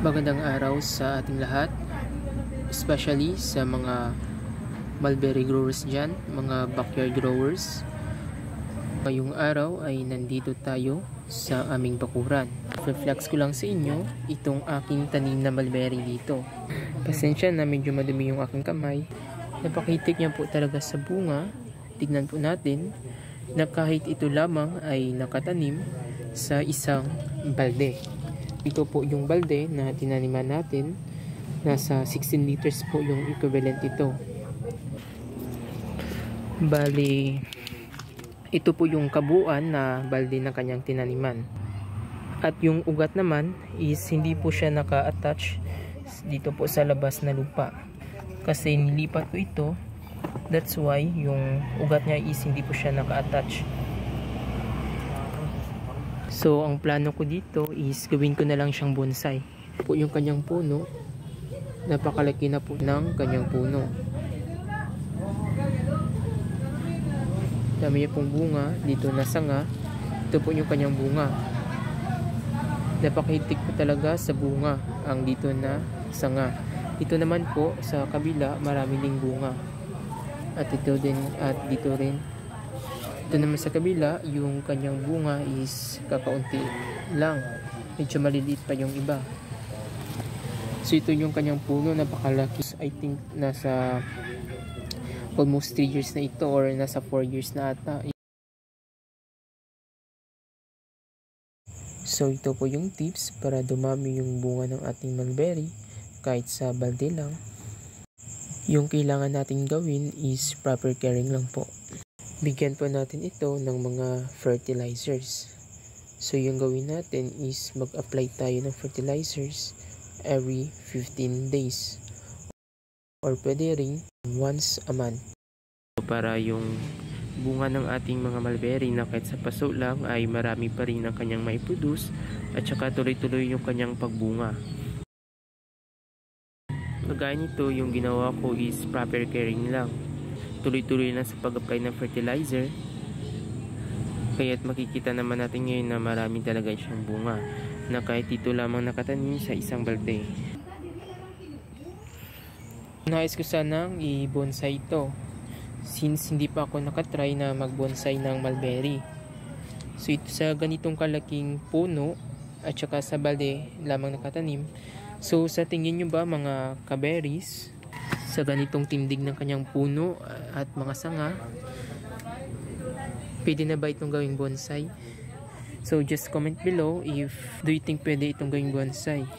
Magandang araw sa ating lahat, especially sa mga mulberry growers dyan, mga backyard growers. Ngayong araw ay nandito tayo sa aming bakuran. Reflex ko lang sa inyo itong aking tanim na mulberry dito. Pasensya na medyo madumi yung aking kamay. Napakitik niya po talaga sa bunga. Tignan po natin na kahit ito lamang ay nakatanim sa isang balde. Ito po yung balde na tinaniman natin. Nasa 16 liters po yung equivalent ito. Bali, ito po yung kabuuan na balde na kanyang tinaniman. At yung ugat naman is hindi po siya naka-attach dito po sa labas na lupa. Kasi nilipat ko ito. That's why yung ugat niya is hindi po siya naka-attach. So, ang plano ko dito is gawin ko na lang siyang bonsai. Po yung kanyang puno. Napakalaki na po ng kanyang puno. Dami niya pong bunga. Dito na sanga. Ito po yung kanyang bunga. Napakahitik po talaga sa bunga ang dito na sanga. Dito naman po sa kabila marami ding bunga. At ito din at dito rin. Ito naman sa kabila, yung kanyang bunga is kakaunti lang. Medyo maliliit pa yung iba. So ito yung kanyang puno, napakalaki. I think nasa almost 3 years na ito or nasa 4 years na ata. So ito po yung tips para dumami yung bunga ng ating mulberry kahit sa balde lang. Yung kailangan natin gawin is proper caring lang po. Bigyan po natin ito ng mga fertilizers. So yung gawin natin is mag-apply tayo ng fertilizers every 15 days. Or pwede rin once a month. So para yung bunga ng ating mga mulberry na kahit sa paso lang ay marami pa rin ang kanyang maiproduce at saka tuloy-tuloy yung kanyang pagbunga. Kagaya nito, yung ginawa ko is proper caring lang. Tuloy-tuloy na sa pag-apply ng fertilizer. Kaya't makikita naman natin ngayon na marami talaga siyang bunga na kahit ito lamang nakatanim sa isang balde. Nais ko sanang i-bonsai ito since hindi pa ako nakatry na mag-bonsai ng mulberry. So ito sa ganitong kalaking puno at saka sa balde lamang nakatanim. So sa tingin nyo ba mga kaberries, sa ganitong tindig ng kanyang puno at mga sanga, pwede na ba itong gawing bonsai? So just comment below if do you think pwede itong gawing bonsai.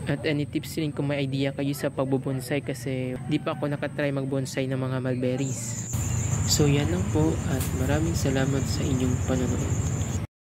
At any tips rin kung may idea kayo sa pagbobonsai kasi di pa ako nakatry magbonsai ng mga mulberries. So yan lang po at maraming salamat sa inyong panonood.